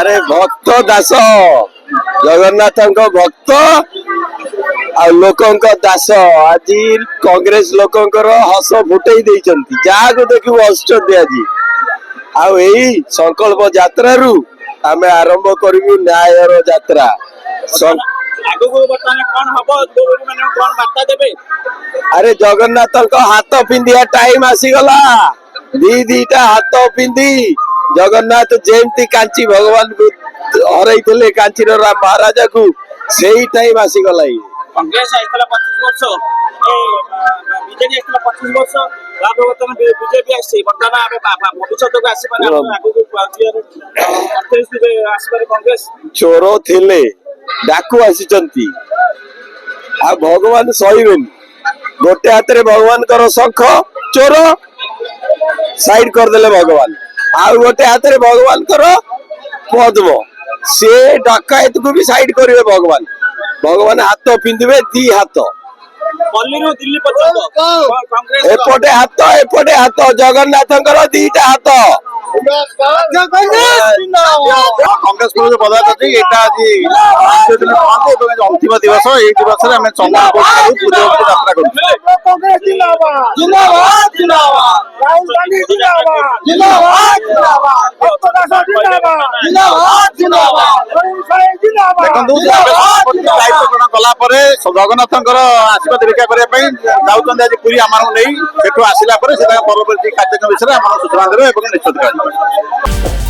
अरे भक्त दास जगन्नाथ भक्त आ लोकों दास आज कांग्रेस लोकों हस फुटई जहाँ देखू हसुँच आज आई संकल्प यात्रा रु आम आरंभ करू न्यायर यात्रा। अरे जगन्नाथ हाथ पिंधिया टाइम आसीगला दीटा हाथ पिंधि जगन्नाथ जेमती कांची भगवान को हरई कांचीर महाराजा को सही टाइम आसीगला। कांग्रेस आइतला 25 वर्ष बीजेपी आइतला 25 वर्ष बर्तमान बीजेपी आसी बर्तमान आमे भविष्य को आसी माने आगु को आसी कांग्रेस चोर थिले डाकू आसीचंती आ भगवान सहीबेनी गोटे हाथ रे भगवान कर शंख चोर साइड कर देले भगवान आ गोटे हाथ रे भगवान कर पद्म से डकायत को भी साइड करिवे भगवान भगवान हाथ पिंधिबे दी हाथ दिल्ली दिल्ली कांग्रेस एपटे हाथ जगन्नाथ दीटा हाथ कांग्रेस को पदार्थ यहाँ आज अंतिम दिवस ये दिवस गलापर जगन्नाथ आशीर्वाद देखा करने जाऊँ आज पुरी आम नहीं आसला परवर्ती कार्यक्रम विषय सूचना देवे निश्चित।